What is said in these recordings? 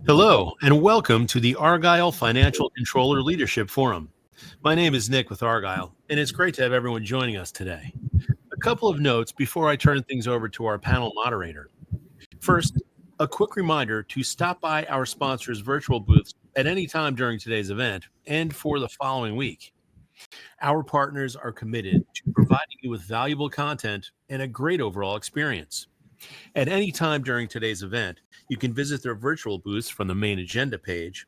Hello, and welcome to the Argyle Financial Controller Leadership Forum. My name is Nick with Argyle, and it's great to have everyone joining us today. A couple of notes before I turn things over to our panel moderator. First, a quick reminder to stop by our sponsors' virtual booths at any time during today's event and for the following week. Our partners are committed to providing you with valuable content and a great overall experience. At any time during today's event, you can visit their virtual booths from the main agenda page,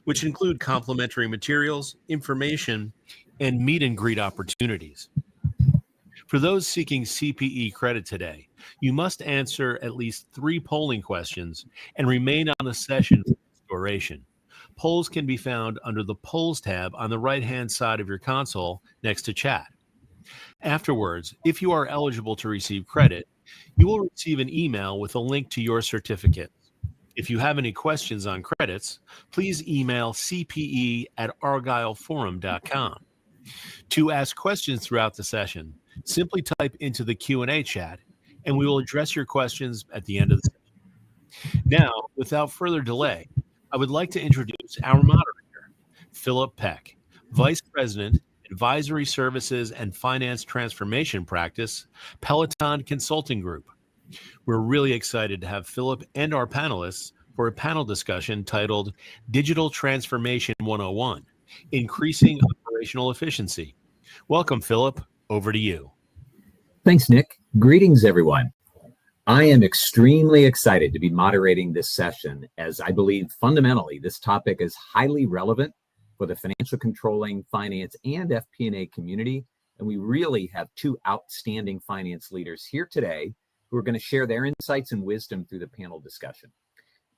which include complimentary materials, information, and meet and greet opportunities. For those seeking CPE credit today, you must answer at least 3 polling questions and remain on the session for its duration. Polls can be found under the Polls tab on the right-hand side of your console next to Chat. Afterwards, if you are eligible to receive credit, you will receive an email with a link to your certificate. If you have any questions on credits, please email cpe@argyleforum.com. To ask questions throughout the session, simply type into the Q&A chat, and we will address your questions at the end of the session. Now, without further delay, I would like to introduce our moderator, Philip Peck, Vice President, Advisory Services and Finance Transformation Practice, Peloton Consulting Group. We're really excited to have Philip and our panelists for a panel discussion titled Digital Transformation 101, Increasing Operational Efficiency. Welcome, Philip. Over to you. Thanks, Nick. Greetings, everyone. I am extremely excited to be moderating this session as I believe fundamentally this topic is highly relevant for the financial controlling, finance, and FP&A community. And we really have 2 outstanding finance leaders here today who are going to share their insights and wisdom through the panel discussion.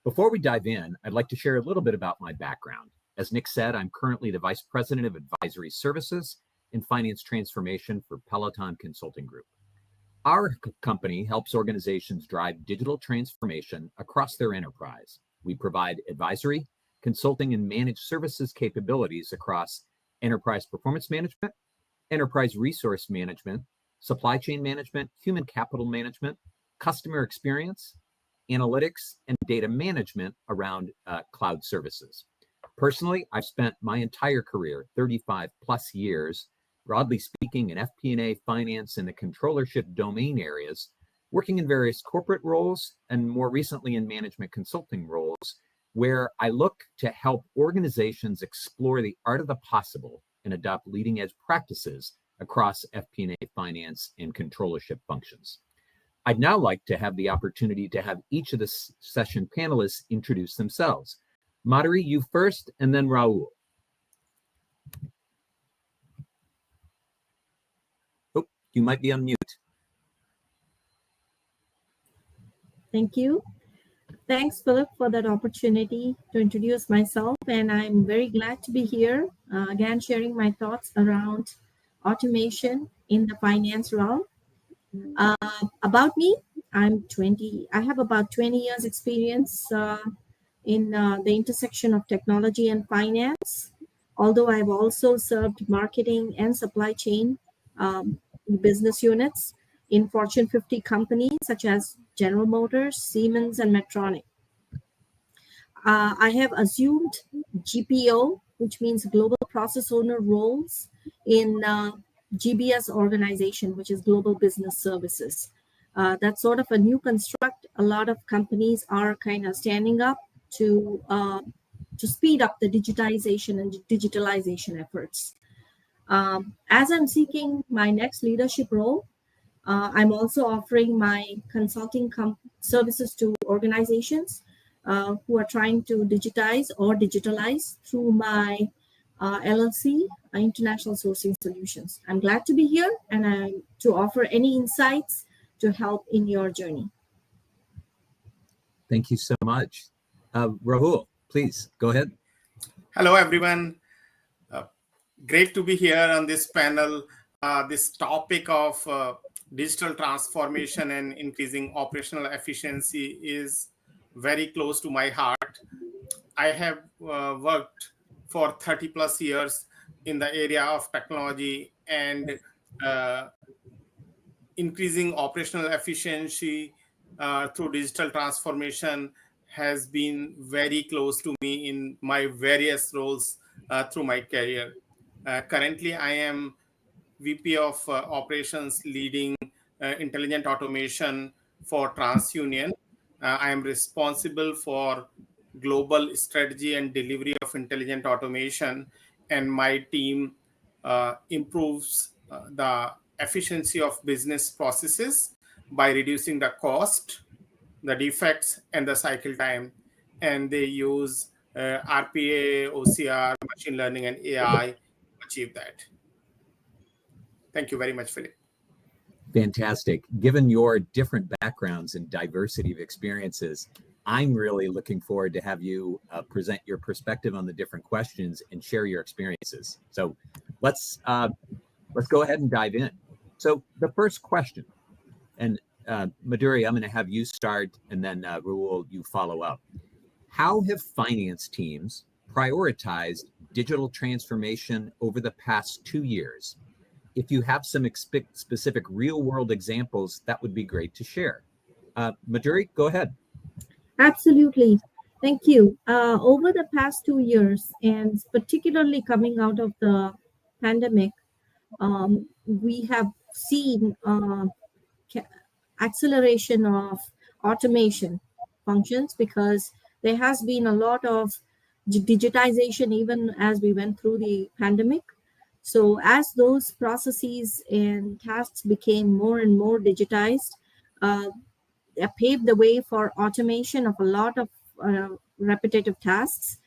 Before we dive in, I'd like to share a little bit about my background. As Nick said, I'm currently the Vice President of Advisory Services and Finance Transformation for Peloton Consulting Group. Our company helps organizations drive digital transformation across their enterprise. We provide advisory, consulting, and managed services capabilities across enterprise performance management, enterprise resource management, supply chain management, human capital management, customer experience, analytics, and data management around cloud services. Personally, I've spent my entire career, 35 plus years, broadly speaking, in FP&A, finance, and the controllership domain areas, working in various corporate roles and more recently in management consulting roles, where I look to help organizations explore the art of the possible and adopt leading edge practices across FP&A, finance, and controllership functions. I'd now like to have the opportunity to have each of the session panelists introduce themselves. Madhuri, you first, and then Rahul. Oh, you might be on mute. Thank you. Thanks, Philip, for that opportunity to introduce myself. And I'm very glad to be here, again, sharing my thoughts around automation in the finance realm. About me, I have about 20 years experience in the intersection of technology and finance, although I've also served marketing and supply chain business units in Fortune 50 companies such as General Motors, Siemens, and Medtronic. I have assumed GPO, which means Global Process Owner roles in GBS organization, which is Global Business Services. That's sort of a new construct. A lot of companies are kind of standing up to speed up the digitization and digitalization efforts. As I'm seeking my next leadership role, I'm also offering my consulting services to organizations who are trying to digitize or digitalize through my LLC, International Sourcing Solutions. I'm glad to be here and to offer any insights to help in your journey. Thank you so much. Rahul, please go ahead. Hello, everyone. Great to be here on this panel. This topic of digital transformation and increasing operational efficiency is very close to my heart. I have worked for 30 plus years in the area of technology, and increasing operational efficiency through digital transformation has been very close to me in my various roles through my career. Currently, I am VP of Operations leading intelligent automation for TransUnion. I am responsible for global strategy and delivery of intelligent automation, and my team improves the efficiency of business processes by reducing the cost, the defects, and the cycle time. And they use RPA, OCR, machine learning, and AI to achieve that. Thank you very much, Philip. Fantastic. Given your different backgrounds and diversity of experiences, I'm really looking forward to have you present your perspective on the different questions and share your experiences. So let's go ahead and dive in. So the first question, and Madhuri, I'm going to have you start, and then Rahul, you follow up. How have finance teams prioritized digital transformation over the past 2 years? If you have some specific real-world examples, that would be great to share. Madhuri, go ahead. Absolutely. Thank you. Over the past 2 years, and particularly coming out of the pandemic, we have seen acceleration of automation functions because there has been a lot of digitization even as we went through the pandemic. So as those processes and tasks became more and more digitized, paved the way for automation of a lot of repetitive tasks.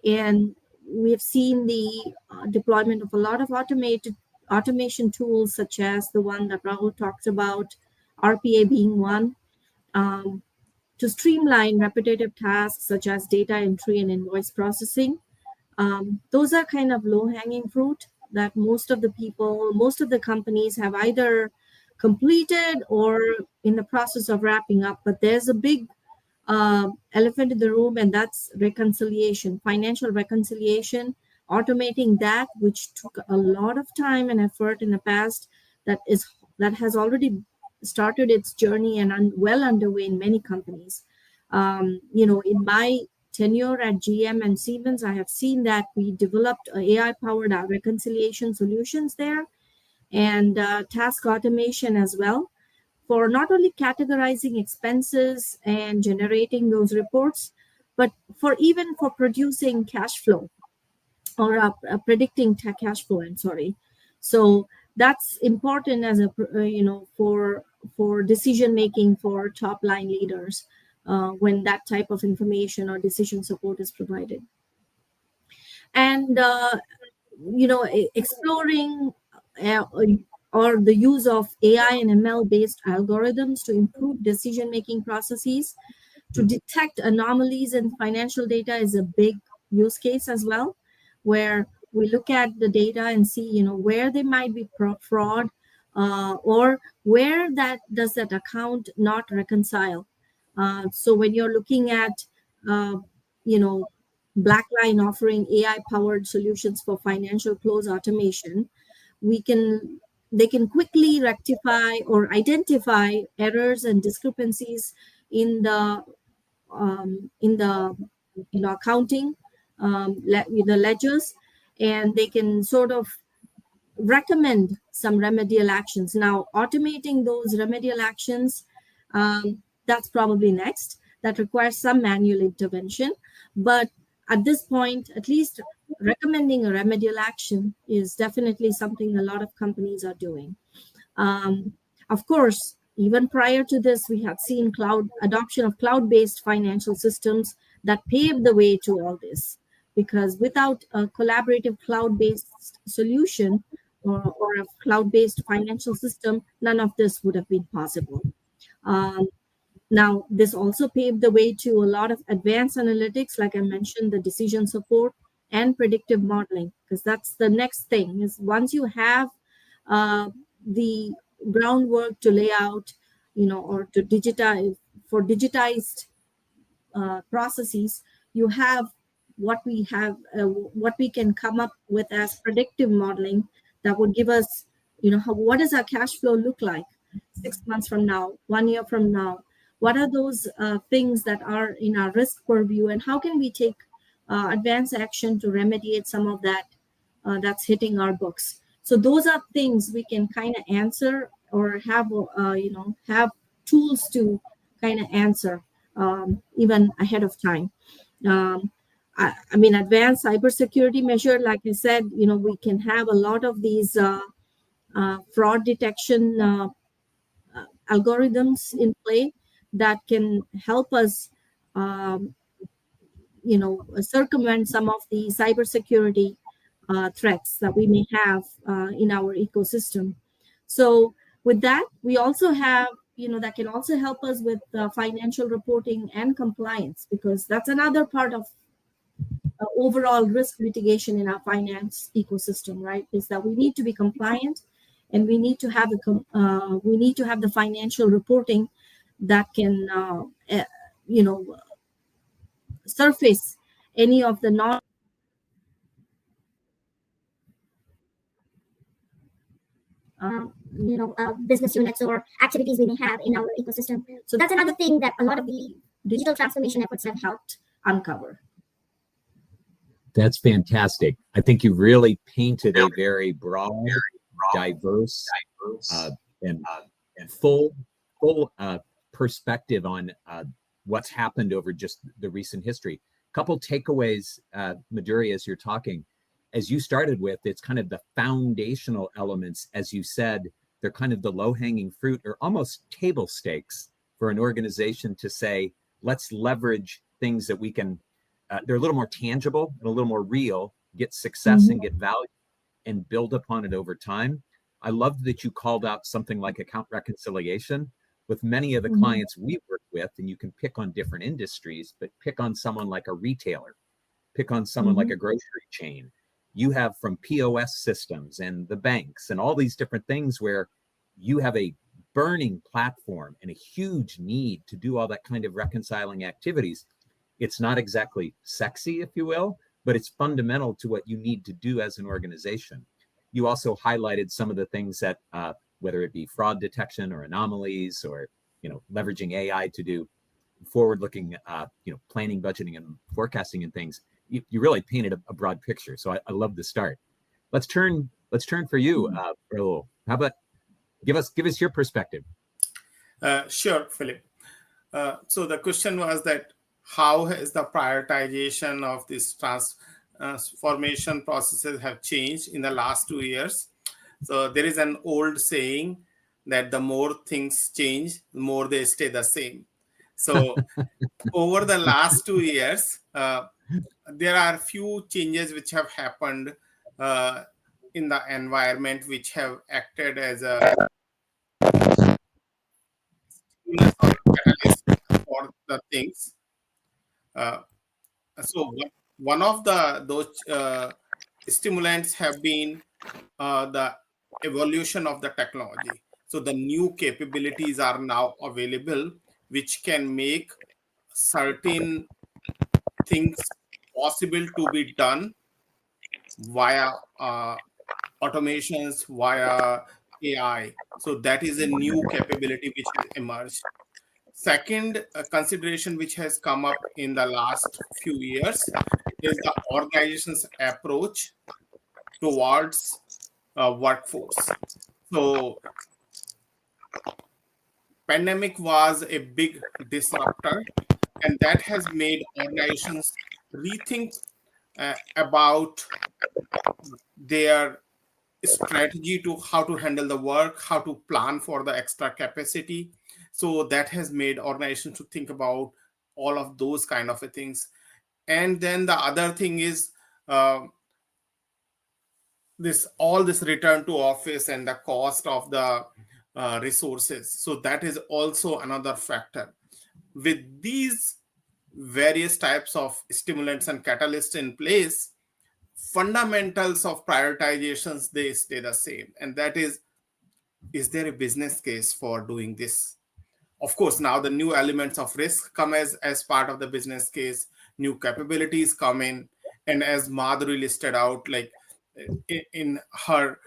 And we've seen the deployment of a lot of automation tools, such as the one that Rahul talked about, RPA being one, to streamline repetitive tasks such as data entry and invoice processing. Those are kind of low-hanging fruit that most of the companies have either completed or in the process of wrapping up. But there's a big elephant in the room, and that's reconciliation, financial reconciliation, automating that, which took a lot of time and effort in the past, that has already started its journey and well underway in many companies. In my tenure at GM and Siemens, I have seen that we developed AI-powered reconciliation solutions there, and task automation as well, for not only categorizing expenses and generating those reports, but for producing cash flow or predicting cash flow. I'm sorry. So that's important as for decision making for top line leaders when that type of information or decision support is provided. And exploring or the use of AI and ML based algorithms to improve decision making processes to detect anomalies in financial data is a big use case as well, where we look at the data and see where there might be fraud or where does that account not reconcile. So when you're looking at Blackline offering AI-powered solutions for financial close automation, they can quickly rectify or identify errors and discrepancies in the accounting, the ledgers, and they can sort of recommend some remedial actions. Now, automating those remedial actions, that's probably next. That requires some manual intervention, but at this point, at least recommending a remedial action is definitely something a lot of companies are doing. Of course, even prior to this, we had seen adoption of cloud-based financial systems that paved the way to all this, because without a collaborative cloud-based solution or a cloud-based financial system, none of this would have been possible. Now, this also paved the way to a lot of advanced analytics, like I mentioned, the decision support and predictive modeling, because that's the next thing. Is once you have the groundwork to lay out, or to digitize for digitized processes, you have what we can come up with as predictive modeling that would give us, what does our cash flow look like 6 months from now, 1 year from now? what are those things that are in our risk purview, and how can we take advanced action to remediate some of that that's hitting our books. So those are things we can kind of answer or have have tools to kind of answer even ahead of time. I mean, advanced cybersecurity measure, like I said, we can have a lot of these fraud detection algorithms in play that can help us, circumvent some of the cybersecurity threats that we may have in our ecosystem. So with that, we also have, that can also help us with financial reporting and compliance, because that's another part of overall risk mitigation in our finance ecosystem, right? Is that we need to be compliant, and we need to have the financial reporting that can, surface any of the non business units or activities we may have in our ecosystem. So that's another thing that a lot of the digital transformation efforts have helped uncover. That's fantastic. I think you really painted a very broad, diverse, and full perspective on what's happened over just the recent history. Couple takeaways, Madhuri, as you're talking. As you started with, it's kind of the foundational elements. As you said, they're kind of the low-hanging fruit, or almost table stakes for an organization to say, let's leverage things that we can, they're a little more tangible and a little more real, get success and get value and build upon it over time. I love that you called out something like account reconciliation. With many of the clients we work with, and you can pick on different industries, but pick on someone like a retailer, pick on someone like a grocery chain. You have from POS systems and the banks and all these different things where you have a burning platform and a huge need to do all that kind of reconciling activities. It's not exactly sexy, if you will, but it's fundamental to what you need to do as an organization. You also highlighted some of the things that, whether it be fraud detection or anomalies, or leveraging AI to do forward-looking, planning, budgeting, and forecasting and things. You really painted a broad picture, so I love the start. Let's turn for you, Rahul. How about give us your perspective? Sure, Philip. So the question was that how has the prioritization of this transformation processes have changed in the last 2 years? So there is an old saying that the more things change, the more they stay the same. So over the last 2 years, there are few changes which have happened in the environment, which have acted as a stimulus or catalyst for the things. So one of those stimulants have been the evolution of the technology. So the new capabilities are now available, which can make certain things possible to be done via automations, via AI. So that is a new capability which has emerged. Second consideration which has come up in the last few years is the organization's approach towards workforce. So pandemic was a big disruptor, and that has made organizations rethink about their strategy to how to handle the work, how to plan for the extra capacity. So that has made organizations to think about all of those kind of things. And then the other thing is this return to office and the cost of the resources. So that is also another factor. With these various types of stimulants and catalysts in place, fundamentals of prioritizations, they stay the same. And that is there a business case for doing this? Of course, now the new elements of risk come as part of the business case, new capabilities come in. And as Madhuri listed out, like in her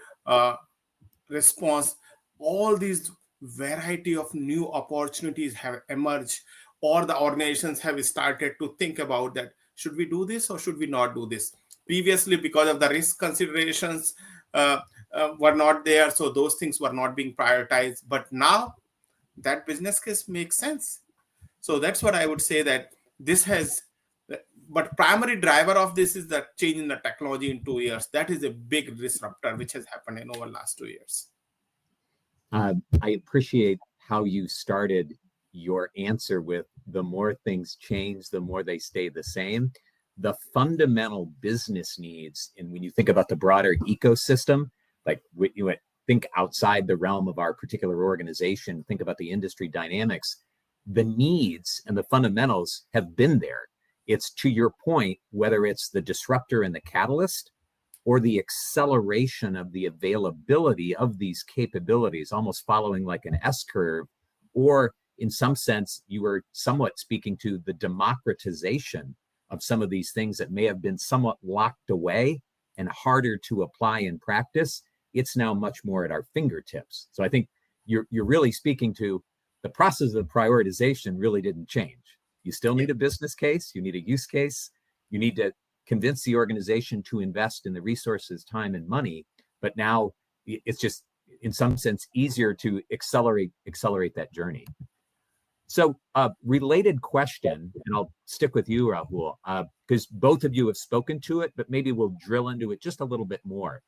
response, all these variety of new opportunities have emerged, or the organizations have started to think about that, should we do this or should we not do this? Previously, because of the risk considerations were not there, so those things were not being prioritized. But now that business case makes sense. So that's what I would say, that this has, but primary driver of this is the change in the technology in 2 years. That is a big disruptor which has happened in over last 2 years. I appreciate how you started your answer with the more things change, the more they stay the same. The fundamental business needs, and when you think about the broader ecosystem, like you think outside the realm of our particular organization, think about the industry dynamics, the needs and the fundamentals have been there. It's, to your point, whether it's the disruptor and the catalyst or the acceleration of the availability of these capabilities, almost following like an S curve, or in some sense, you were somewhat speaking to the democratization of some of these things that may have been somewhat locked away and harder to apply in practice. It's now much more at our fingertips. So I think you're really speaking to the process of prioritization really didn't change. You still need a business case, you need a use case, you need to convince the organization to invest in the resources, time, and money. But now it's just, in some sense, easier to accelerate that journey. So related question, and I'll stick with you, Rahul, because both of you have spoken to it, but maybe we'll drill into it just a little bit more.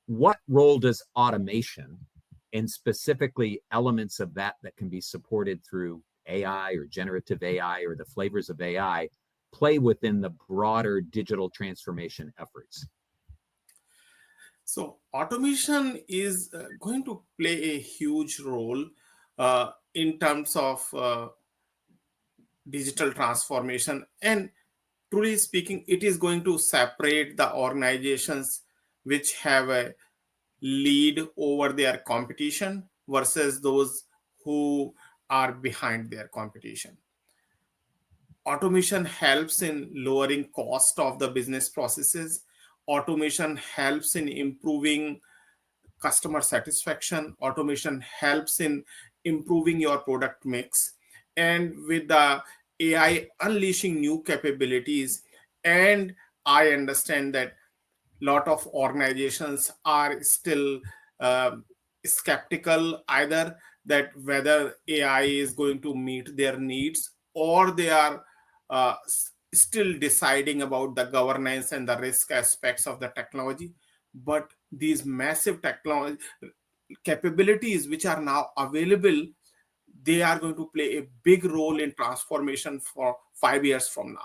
What role does automation, and specifically elements of that can be supported through AI or generative AI or the flavors of AI, play within the broader digital transformation efforts? So automation is going to play a huge role in terms of digital transformation. And truly speaking, it is going to separate the organizations which have a lead over their competition versus those who are behind their competition. Automation helps in lowering cost of the business processes. Automation helps in improving customer satisfaction. Automation helps in improving your product mix. And with the AI unleashing new capabilities, and I understand that a lot of organizations are still skeptical either that whether AI is going to meet their needs, or they are still deciding about the governance and the risk aspects of the technology. But these massive technology capabilities which are now available, they are going to play a big role in transformation for 5 years from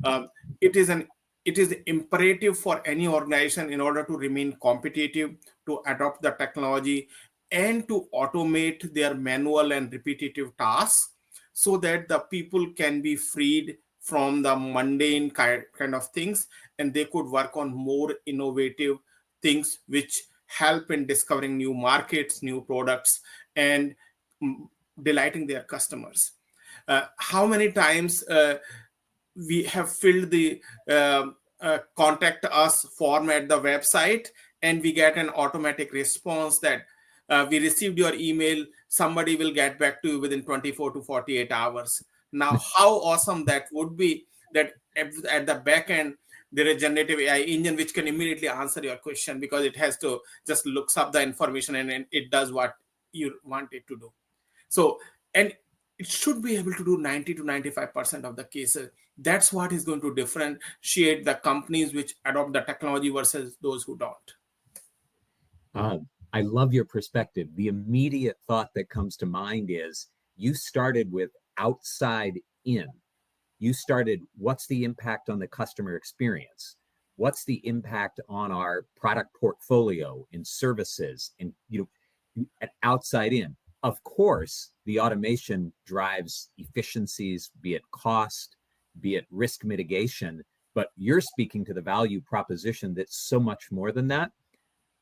now. It is imperative for any organization, in order to remain competitive, to adopt the technology and to automate their manual and repetitive tasks, so that the people can be freed from the mundane kind of things, and they could work on more innovative things which help in discovering new markets, new products, and delighting their customers. How many times we have filled the contact us form at the website, and we get an automatic response that we received your email, somebody will get back to you within 24 to 48 hours. Now, how awesome that would be, that at the back end, there is a generative AI engine which can immediately answer your question, because it has to just looks up the information and it does what you want it to do. So, and it should be able to do 90 to 95% of the cases. That's what is going to differentiate the companies which adopt the technology versus those who don't. I love your perspective. The immediate thought that comes to mind is, you started with outside in. You started, what's the impact on the customer experience? What's the impact on our product portfolio and services? And outside in. Of course, the automation drives efficiencies, be it cost, be it risk mitigation, but you're speaking to the value proposition that's so much more than that.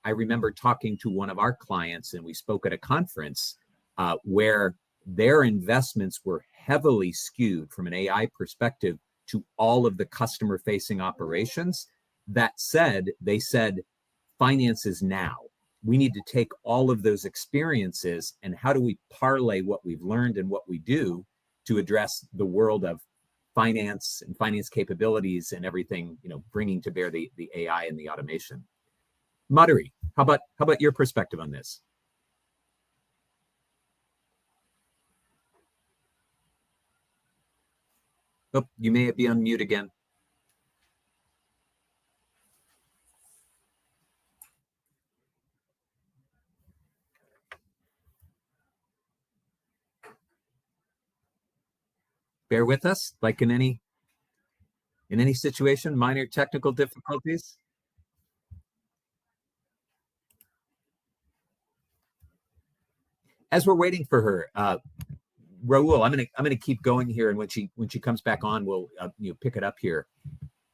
I remember talking to one of our clients, and we spoke at a conference where their investments were heavily skewed from an AI perspective to all of the customer-facing operations. That said, they said, finance is now. we need to take all of those experiences and how do we parlay what we've learned and what we do to address the world of finance and finance capabilities and everything, bringing to bear the AI and the automation. Madhuri, how about your perspective on this? Oh, you may be on mute again. Bear with us, like in any situation, minor technical difficulties. As we're waiting for her, Raul, I'm gonna keep going here, and when she comes back on, we'll pick it up here.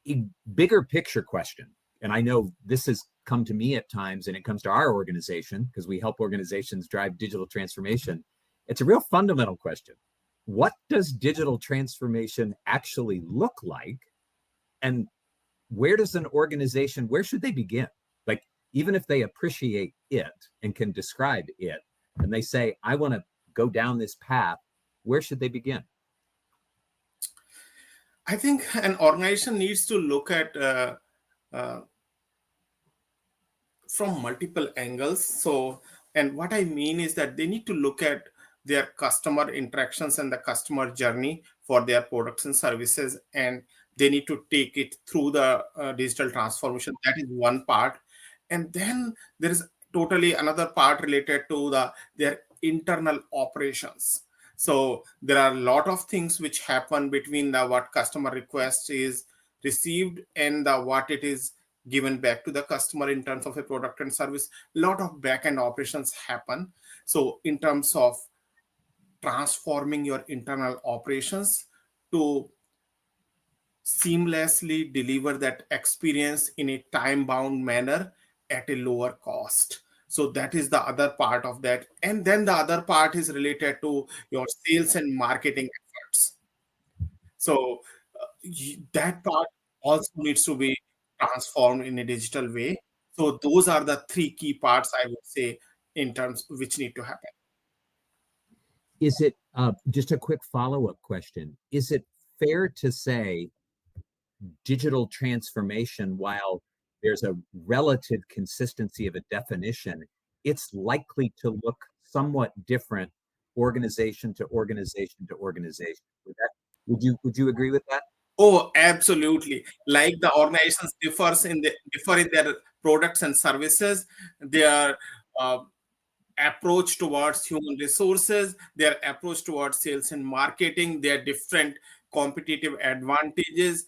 A bigger picture question, and I know this has come to me at times, and it comes to our organization because we help organizations drive digital transformation. It's a real fundamental question. What does digital transformation actually look like? And where does an organization, where should they begin? Like, even if they appreciate it and can describe it, and they say, I want to go down this path, where should they begin? I think an organization needs to look at from multiple angles. So, and what I mean is that they need to look at their customer interactions and the customer journey for their products and services, and they need to take it through the digital transformation. That is one part. And then there is totally another part related to their internal operations. So there are a lot of things which happen between the what customer request is received and the what it is given back to the customer in terms of a product and service. A lot of back-end operations happen. So in terms of transforming your internal operations to seamlessly deliver that experience in a time-bound manner at a lower cost. So that is the other part of that. And then the other part is related to your sales and marketing efforts. So that part also needs to be transformed in a digital way. So those are the three key parts, I would say, in terms which need to happen. Is it just a quick follow-up question? Is it fair to say digital transformation, while there's a relative consistency of a definition, it's likely to look somewhat different organization to organization to organization? Would you agree with that? Oh, absolutely. Like the organizations differ in their products and services, their approach towards human resources, their approach towards sales and marketing, their different competitive advantages,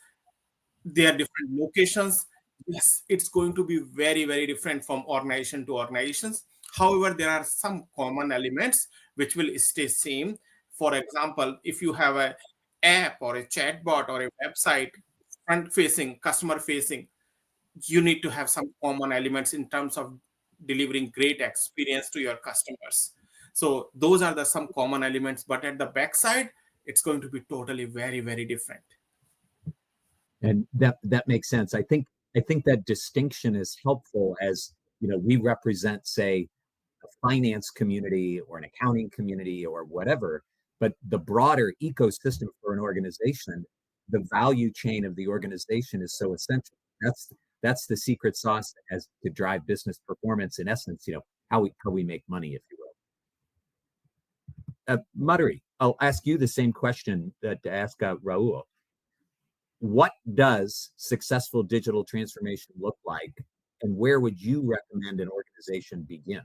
their different locations. Yes, it's going to be very, very different from organization to organizations. However, there are some common elements which will stay same. For example, if you have a app or a chatbot or a website front facing, customer facing, you need to have some common elements in terms of delivering great experience to your customers. So those are some common elements, but at the backside, it's going to be totally very, very different. And that makes sense. I think that distinction is helpful as we represent, say, a finance community or an accounting community or whatever, but the broader ecosystem for an organization, the value chain of the organization is so essential. That's the secret sauce as to drive business performance. In essence, how we make money, if you will. Madhuri, I'll ask you the same question to ask Raul. What does successful digital transformation look like, and where would you recommend an organization begin?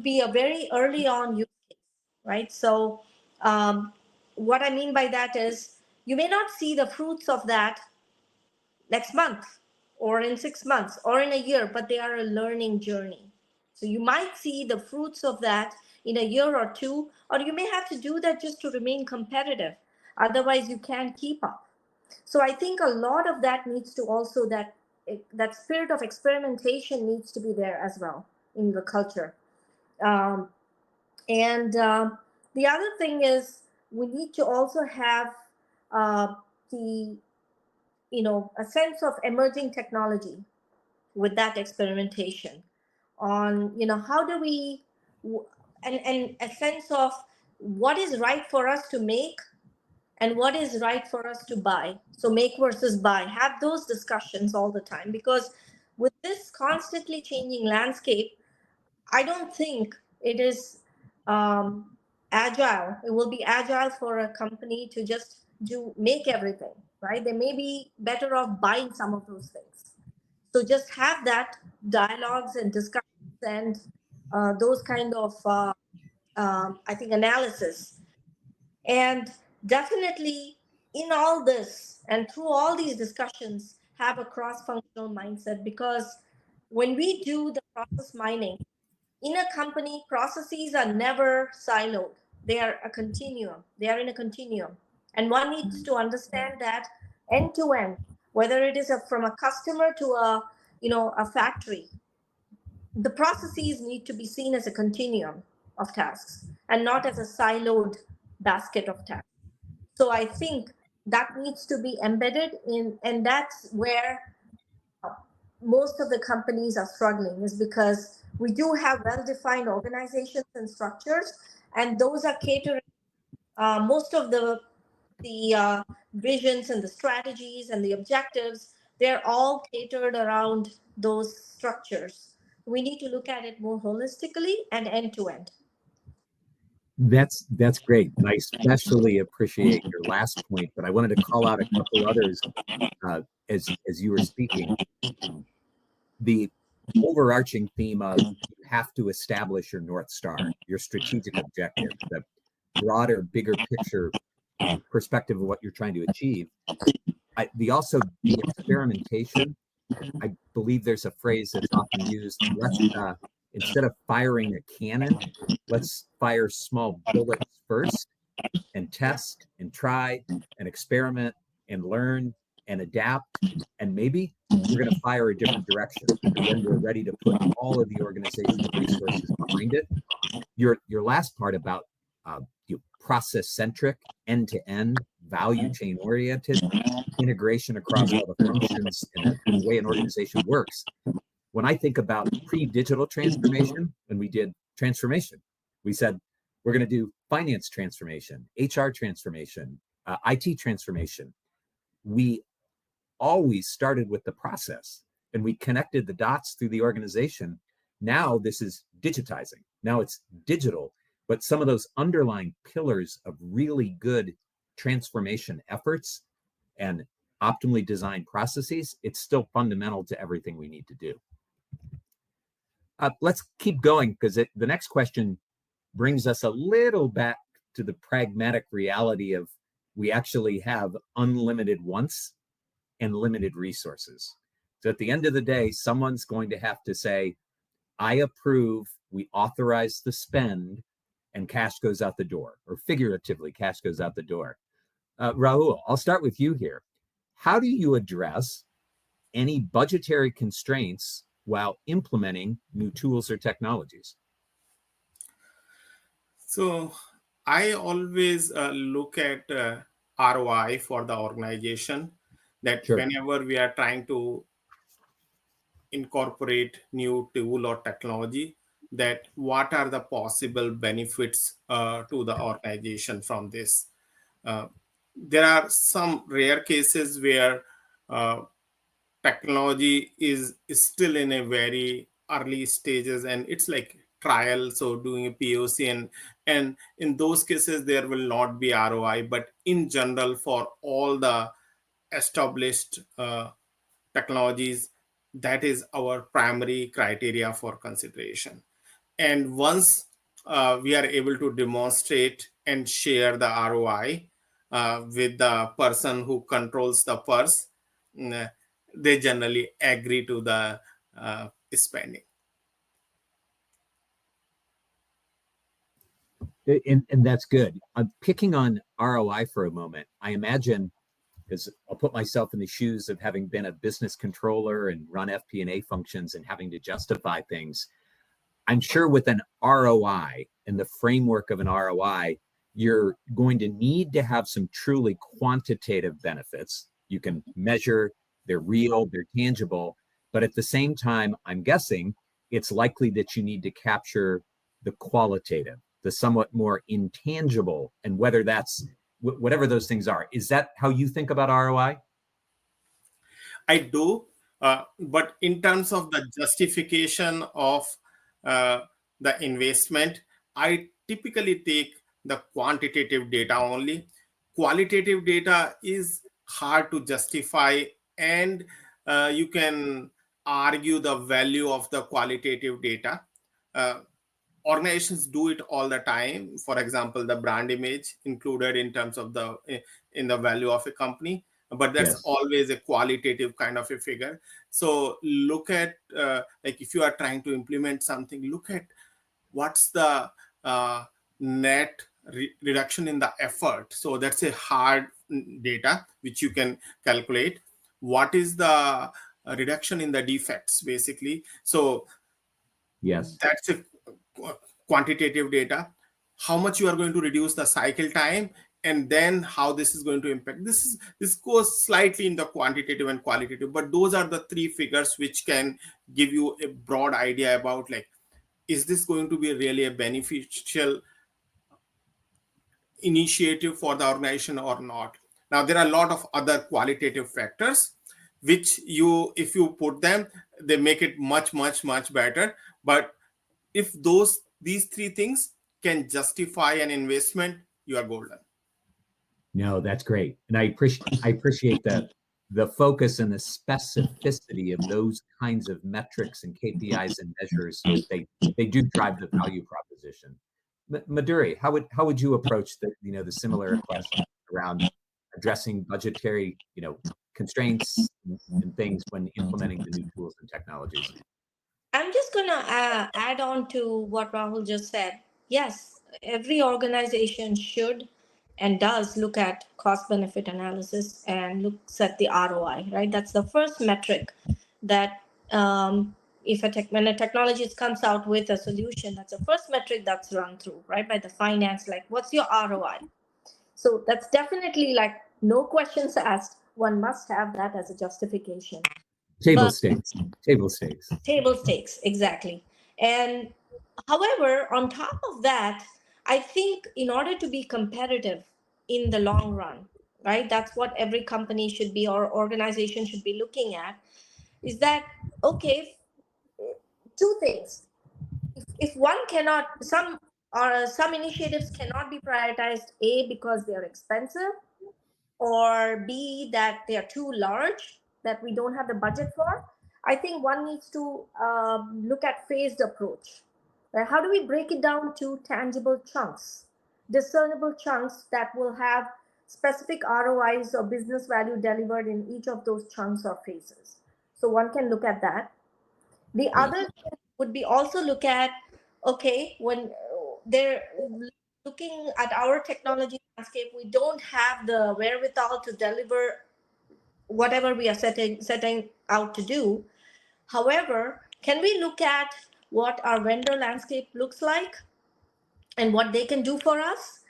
be a very early on use case, right? So what I mean by that is you may not see the fruits of that next month or in 6 months or in a year, but they are a learning journey. So you might see the fruits of that in a year or two, or you may have to do that just to remain competitive. Otherwise, you can't keep up. So I think a lot of that needs to also that spirit of experimentation needs to be there as well in the culture. Um, and the other thing is we need to also have the a sense of emerging technology with that experimentation on how do we and a sense of what is right for us to make and what is right for us to buy. So make versus buy, have those discussions all the time, because with this constantly changing landscape, I don't think it is agile. It will be agile for a company to just make everything, right? They may be better off buying some of those things. So just have that dialogues and discussions and those kind of, I think, analysis. And definitely in all this and through all these discussions, have a cross-functional mindset, because when we do the process mining, in a company, processes are never siloed. They are a continuum. They are in a continuum. And one needs to understand that end to end, whether it is from a customer to a factory, the processes need to be seen as a continuum of tasks and not as a siloed basket of tasks. So I think that needs to be embedded in, and that's where most of the companies are struggling, is because we do have well-defined organizations and structures, and those are catering most of the visions and the strategies and the objectives. They're all catered around those structures. We need to look at it more holistically and end to end. That's great, and I especially appreciate your last point. But I wanted to call out a couple others as you were speaking. The overarching theme of you have to establish your North Star, your strategic objective, the broader, bigger picture perspective of what you're trying to achieve. The experimentation. I believe there's a phrase that's often used. Instead of firing a cannon, let's fire small bullets first and test and try and experiment and learn and adapt. And maybe we're going to fire a different direction. And then we're ready to put all of the organizational resources behind it. Your last part about process-centric, end-to-end, value chain oriented, integration across all the functions and the way an organization works. When I think about pre-digital transformation, when we did transformation, we said we're going to do finance transformation, HR transformation, IT transformation. We always started with the process and we connected the dots through the organization. Now this is digitizing. Now it's digital, but some of those underlying pillars of really good transformation efforts and optimally designed processes, it's still fundamental to everything we need to do. Let's keep going, because the next question brings us a little back to the pragmatic reality of we actually have unlimited wants and limited resources. So at the end of the day, someone's going to have to say, I approve, we authorize the spend, and cash goes out the door, or figuratively, cash goes out the door. Rahul, I'll start with you here. How do you address any budgetary constraints while implementing new tools or technologies? So I always look at ROI for the organization, that Sure. whenever we are trying to incorporate new tool or technology, that what are the possible benefits to the organization from this. There are some rare cases where technology is still in a very early stages and it's like trial, so doing a POC, and in those cases there will not be ROI. But in general, for all the established technologies, that is our primary criteria for consideration. And once we are able to demonstrate and share the ROI with the person who controls the purse, they generally agree to the spending. And that's good. I'm picking on ROI for a moment. I imagine, because I'll put myself in the shoes of having been a business controller and run FP&A functions and having to justify things. I'm sure with an ROI and the framework of an ROI, you're going to need to have some truly quantitative benefits. You can measure, they're real, they're tangible, but at the same time, I'm guessing it's likely that you need to capture the qualitative, the somewhat more intangible, and whether that's whatever those things are. Is that how you think about ROI? I do, but in terms of the justification of the investment, I typically take the quantitative data only. Qualitative data is hard to justify, and you can argue the value of the qualitative data. Uh, Organizations do it all the time. For example, the brand image included in terms of in the value of a company, but that's Yes. always a qualitative kind of a figure. So look at like if you are trying to implement something, look at what's the net reduction in the effort. So that's a hard data which you can calculate. What is the reduction in the defects basically? So Yes. that's a quantitative data. How much you are going to reduce the cycle time, and then how this is going to impact. This goes slightly in the quantitative and qualitative, but those are the three figures which can give you a broad idea about, like, is this going to be really a beneficial initiative for the organization or not. Now there are a lot of other qualitative factors which if you put them, they make it much better. But if these three things can justify an investment, you are golden. No, that's great. And I appreciate the focus and the specificity of those kinds of metrics and KPIs and measures. They do drive the value proposition. Madhuri, how would you approach the similar question around addressing budgetary constraints and things when implementing the new tools and technologies? I'm just going to add on to what Rahul just said. Yes, every organization should and does look at cost benefit analysis and looks at the ROI, right? That's the first metric that when a technology comes out with a solution, that's the first metric that's run through, right? By the finance, like, what's your ROI? So that's definitely, like, no questions asked. One must have that as a justification. Table stakes, exactly. And however, on top of that, I think in order to be competitive in the long run, right, that's what every company should be or organization should be looking at, is that, okay, two things. If one cannot, some initiatives cannot be prioritized, A, because they're expensive, or B, that they are too large, that we don't have the budget for, I think one needs to look at phased approach. Right? How do we break it down to tangible chunks, discernible chunks that will have specific ROIs or business value delivered in each of those chunks or phases? So one can look at that. The other would be also look at, okay, when they're looking at our technology landscape, we don't have the wherewithal to deliver whatever we are setting out to do. However, can we look at what our vendor landscape looks like and what they can do for us?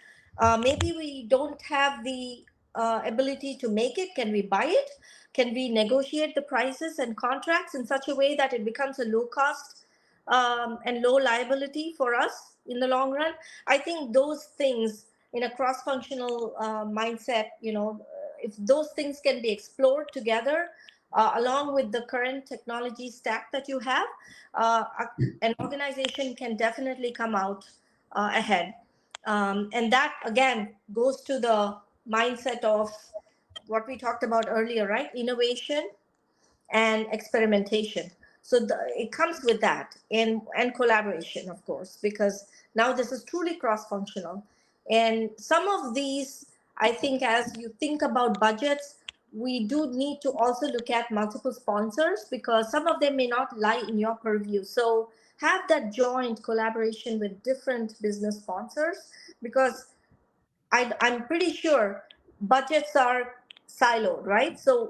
Maybe we don't have the ability to make it. Can we buy it? Can we negotiate the prices and contracts in such a way that it becomes a low cost and low liability for us in the long run? I think those things in a cross-functional mindset, if those things can be explored together, along with the current technology stack that you have, an organization can definitely come out ahead. And that, again, goes to the mindset of what we talked about earlier, right? Innovation and experimentation. So it comes with that, and collaboration, of course, because now this is truly cross-functional. And some of these, I think, as you think about budgets, we do need to also look at multiple sponsors, because some of them may not lie in your purview. So have that joint collaboration with different business sponsors, because I'm pretty sure budgets are siloed, right? So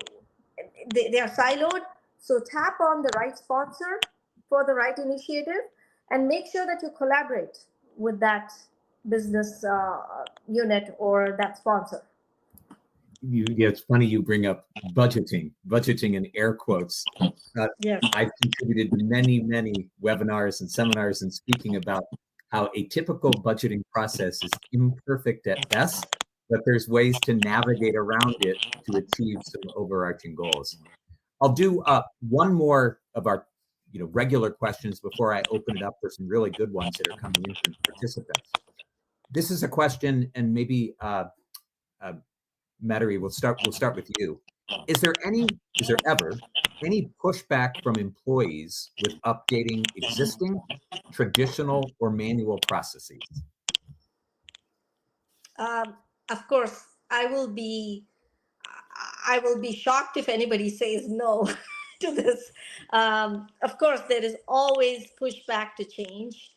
they are siloed. So tap on the right sponsor for the right initiative, and make sure that you collaborate with that business unit or that sponsor. Yeah, it's funny you bring up budgeting in air quotes. Yes. I've contributed to many webinars and seminars and speaking about how a typical budgeting process is imperfect at best, but there's ways to navigate around it to achieve some overarching goals. I'll do one more of our regular questions before I open it up for some really good ones that are coming in from participants. This is a question, and maybe Metairie, we'll start with you. Is there ever any pushback from employees with updating existing traditional or manual processes? Of course, I will be shocked if anybody says no to this. Of course, there is always pushback to change,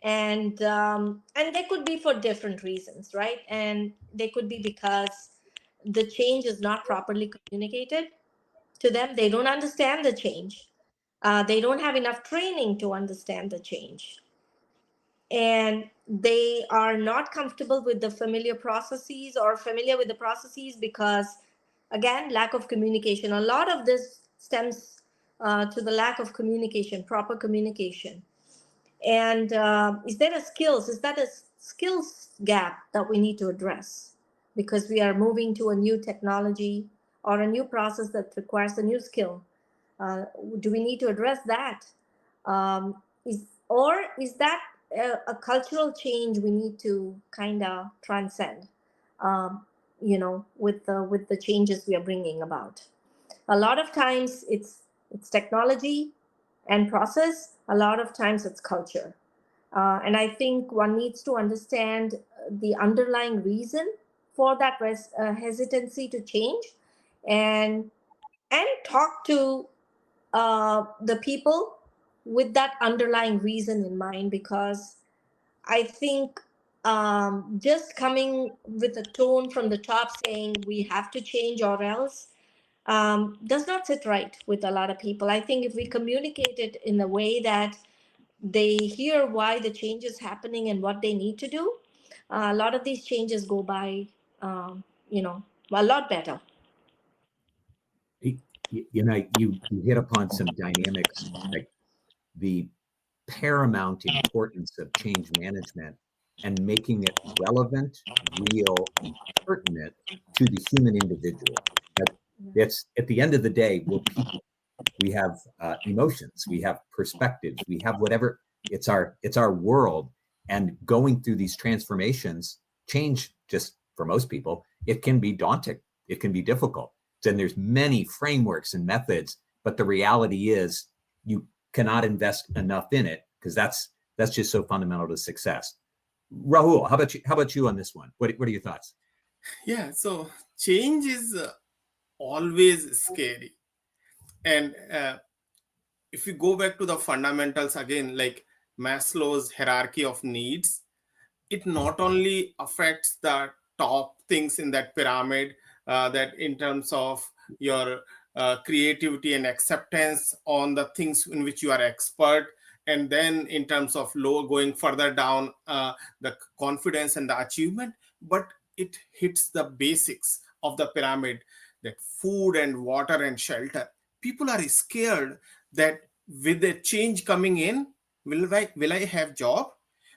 and they could be for different reasons, right? And they could be because the change is not properly communicated to them. They don't understand the change. They don't have enough training to understand the change, and they are not comfortable with the familiar processes or familiar with the processes because, again, lack of communication. A lot of this stems to the lack of communication, proper communication. And is that a skills gap that we need to address, because we are moving to a new technology or a new process that requires a new skill? Do we need to address that? Is that a cultural change we need to kind of transcend, with the changes we are bringing about? A lot of times it's technology and process. A lot of times it's culture. And I think one needs to understand the underlying reason for that hesitancy to change, and talk to the people with that underlying reason in mind, because I think just coming with a tone from the top saying we have to change or else does not sit right with a lot of people. I think if we communicate it in a way that they hear why the change is happening and what they need to do, a lot of these changes go by, a lot better. You hit upon some dynamics, like the paramount importance of change management and making it relevant, real, and pertinent to the human individual. It's at the end of the day, we're people. We have emotions, we have perspectives, we have whatever. It's our world, and going through these transformations, change, just for most people, it can be daunting. It can be difficult. And there's many frameworks and methods, but the reality is you cannot invest enough in it, because that's just so fundamental to success. Rahul, how about you on this one? What are your thoughts? Yeah, so change is always scary. And if we go back to the fundamentals again, like Maslow's hierarchy of needs, it not only affects the top things in that pyramid, that in terms of your creativity and acceptance on the things in which you are expert, and then in terms of going further down, the confidence and the achievement, but it hits the basics of the pyramid, that food and water and shelter. People are scared that with the change coming in, will I have job?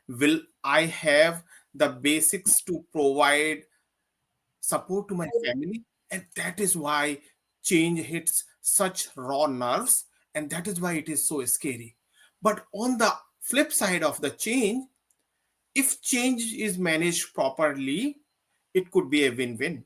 Will I have the basics to provide support to my family? And that is why change hits such raw nerves, and that is why it is so scary. But on the flip side of the change, if change is managed properly, it could be a win-win.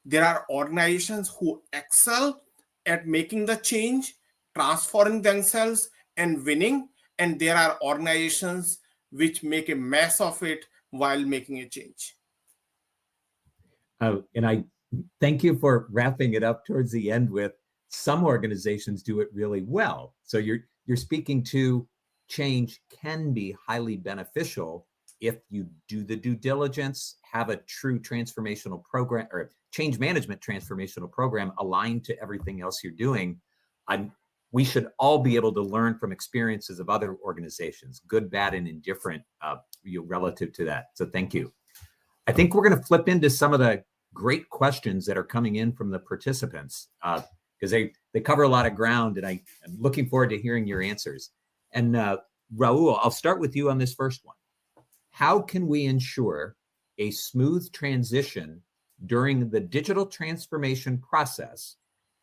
There are organizations who excel at making the change, transforming themselves and winning, and there are organizations which make a mess of it while making a change. And I thank you for wrapping it up towards the end with some organizations do it really well. So you're speaking to change can be highly beneficial if you do the due diligence, have a true transformational program or change management transformational program aligned to everything else you're doing. We should all be able to learn from experiences of other organizations, good, bad, and indifferent, relative to that. So thank you. I think we're going to flip into some of the great questions that are coming in from the participants because they cover a lot of ground, and I'm looking forward to hearing your answers. And Raul, I'll start with you on this first one. How can we ensure a smooth transition during the digital transformation process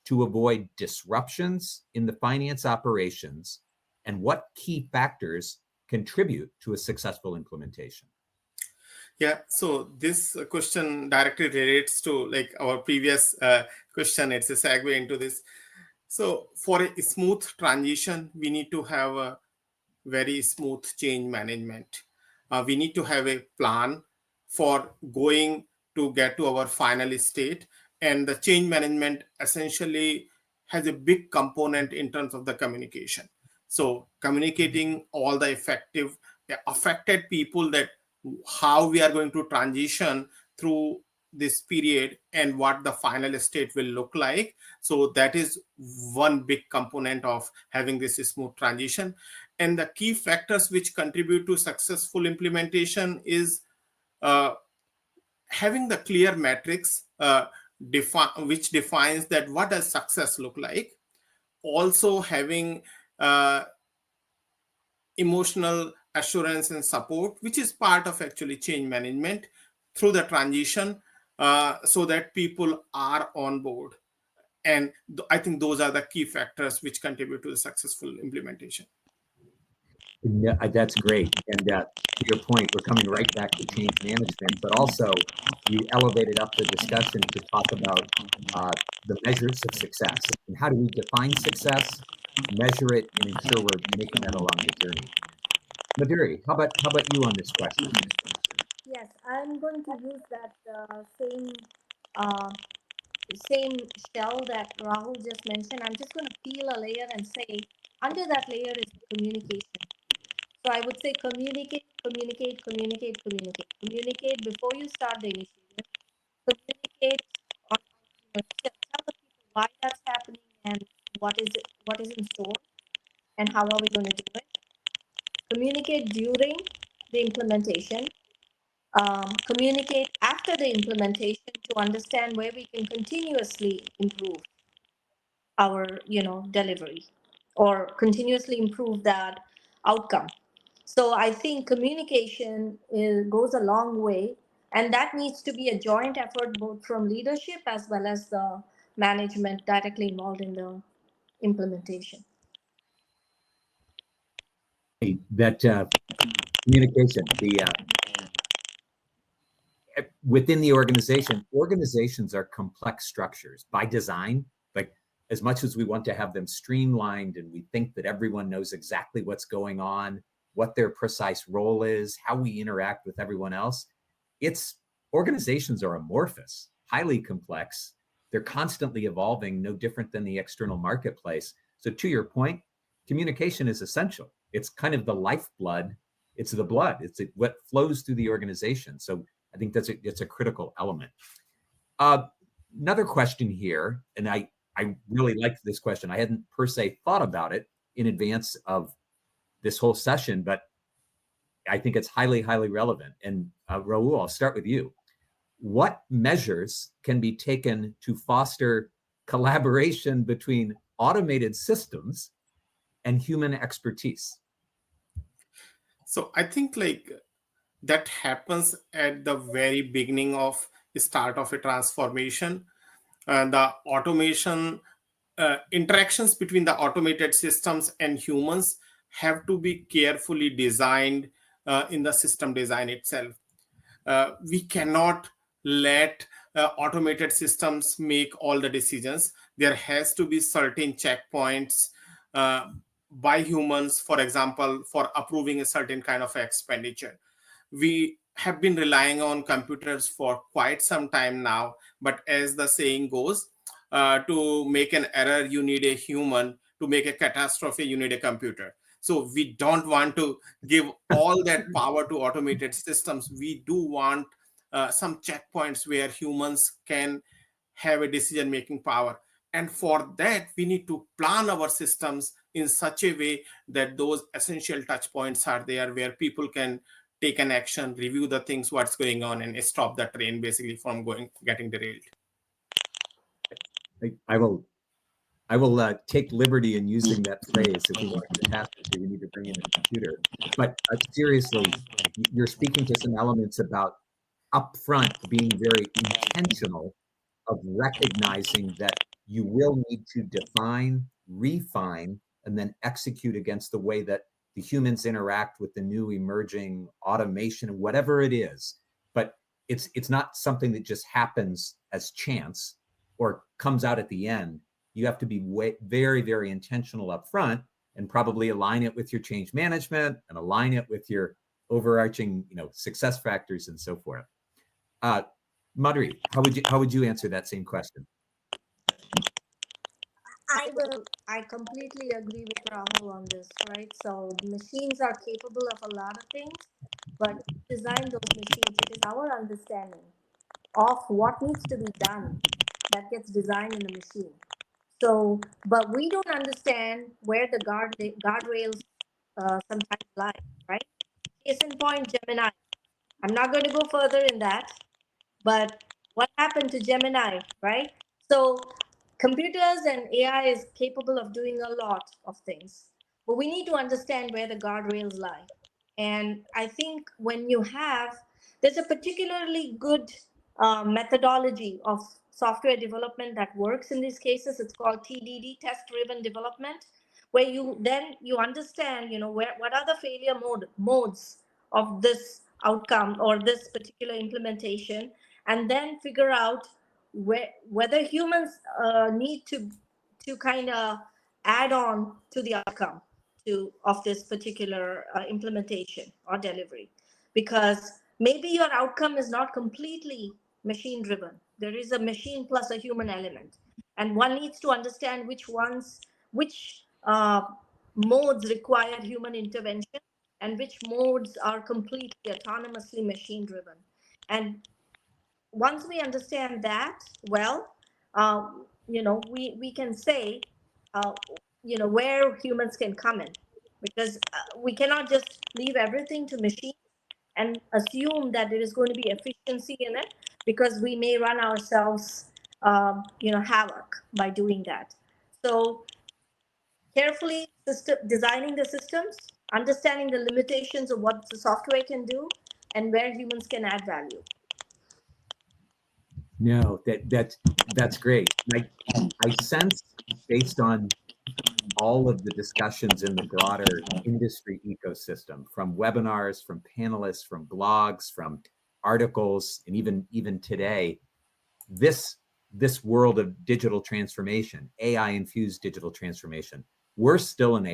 to avoid disruptions in the finance operations, and what key factors contribute to a successful implementation? Yeah, so this question directly relates to like our previous question. It's a segue into this. So for a smooth transition, we need to have a very smooth change management. We need to have a plan for going to get to our final state. And the change management essentially has a big component in terms of the communication. So communicating all the affected people that how we are going to transition through this period and what the final state will look like. So that is one big component of having this smooth transition. And the key factors which contribute to successful implementation is having the clear metrics which defines that what does success look like. Also having emotional assurance and support, which is part of actually change management through the transition, so that people are on board. And I think those are the key factors which contribute to the successful implementation. Yeah, that's great. And to your point, we're coming right back to change management, but also you elevated up the discussion to talk about the measures of success and how do we define success, measure it, and ensure we're making that along the journey. Madhuri, how about you on this question? Yes, I'm going to use that same shell that Rahul just mentioned. I'm just going to peel a layer and say under that layer is communication. So I would say communicate before you start the initiative. Communicate on, tell the people why that's happening and what is in store and how are we going to do it. Communicate during the implementation. Communicate after the implementation to understand where we can continuously improve our delivery or continuously improve that outcome. So I think communication goes a long way, and that needs to be a joint effort both from leadership as well as the management directly involved in the implementation. That communication, within the organizations are complex structures by design. Like, as much as we want to have them streamlined and we think that everyone knows exactly what's going on, what their precise role is, how we interact with everyone else, organizations are amorphous, highly complex. They're constantly evolving, no different than the external marketplace. So to your point, communication is essential. It's kind of the lifeblood. It's the blood. It's what flows through the organization. So I think it's a critical element. Another question here, and I really liked this question. I hadn't per se thought about it in advance of this whole session, but I think it's highly, highly relevant. And Raul, I'll start with you. What measures can be taken to foster collaboration between automated systems and human expertise? So I think like that happens at the very beginning of the start of a transformation. The automation interactions between the automated systems and humans have to be carefully designed in the system design itself. We cannot let automated systems make all the decisions. There has to be certain checkpoints by humans, for example, for approving a certain kind of expenditure. We have been relying on computers for quite some time now, but as the saying goes, to make an error, you need a human. To make a catastrophe, you need a computer. So we don't want to give all that power to automated systems. We do want some checkpoints where humans can have a decision-making power. And for that, we need to plan our systems in such a way that those essential touch points are there where people can take an action, review the things, what's going on, and stop the train basically from getting derailed. I will take liberty in using that phrase. If we want to get past it, we need to bring in a computer. But seriously, you're speaking to some elements about upfront being very intentional of recognizing that you will need to define, refine, and then execute against the way that the humans interact with the new emerging automation, whatever it is. But it's not something that just happens as chance or comes out at the end. You have to be very, very intentional up front and probably align it with your change management and align it with your overarching, success factors and so forth. Madhuri, how would you answer that same question? I completely agree with Rahul on this, right? So machines are capable of a lot of things, but design those machines, it is our understanding of what needs to be done that gets designed in the machine. So, but we don't understand where the guardrails sometimes lie, right? Case in point, Gemini. I'm not going to go further in that, but what happened to Gemini, right? So computers and AI is capable of doing a lot of things, but we need to understand where the guardrails lie. And I think there's a particularly good methodology of software development that works in these cases. It's called TDD, test-driven development, where you understand, what are the failure modes of this outcome or this particular implementation, and then figure out whether humans need to kind of add on to the outcome of this particular implementation or delivery, because maybe your outcome is not completely machine driven. There is a machine plus a human element, and one needs to understand which modes require human intervention and which modes are completely autonomously machine driven. And once we understand that, well, we can say, where humans can come in, because we cannot just leave everything to machines and assume that there is going to be efficiency in it, because we may run ourselves, havoc by doing that. So carefully designing the systems, understanding the limitations of what the software can do, and where humans can add value. No, that's great. I sense, based on all of the discussions in the broader industry ecosystem, from webinars, from panelists, from blogs, from articles, and even today, this world of digital transformation, AI-infused digital transformation, we're still in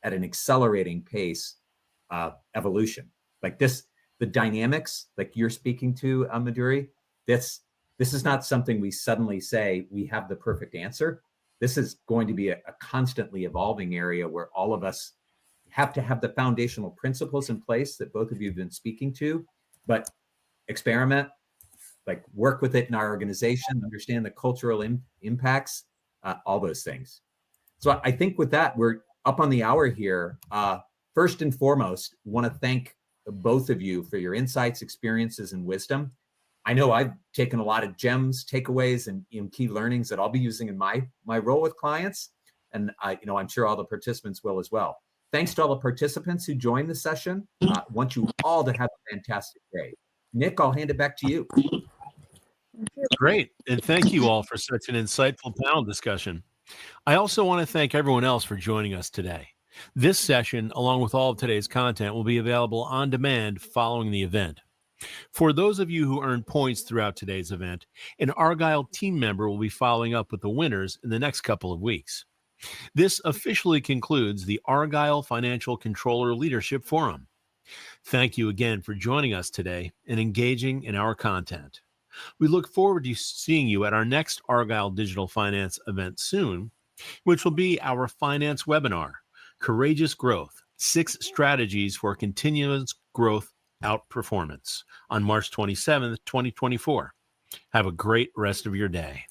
at an accelerating pace evolution. Like this, the dynamics like you're speaking to, Madhuri, this is not something we suddenly say we have the perfect answer. This is going to be a constantly evolving area where all of us have to have the foundational principles in place that both of you have been speaking to, but experiment, like work with it in our organization, understand the cultural impacts, all those things. So I think with that, we're up on the hour here. First and foremost, want to thank both of you for your insights, experiences, and wisdom. I know I've taken a lot of gems, takeaways, and key learnings that I'll be using in my role with clients, and I'm sure all the participants will as well. Thanks to all the participants who joined the session. Want you all to have a fantastic day. Nick, I'll hand it back to you. Great, and thank you all for such an insightful panel discussion. I also want to thank everyone else for joining us today. This session, along with all of today's content, will be available on demand following the event. For those of you who earned points throughout today's event, an Argyle team member will be following up with the winners in the next couple of weeks. This officially concludes the Argyle Financial Controller Leadership Forum. Thank you again for joining us today and engaging in our content. We look forward to seeing you at our next Argyle Digital Finance event soon, which will be our finance webinar, Courageous Growth, 6 Strategies for Continuous Growth Outperformance, on March 27th, 2024. Have a great rest of your day.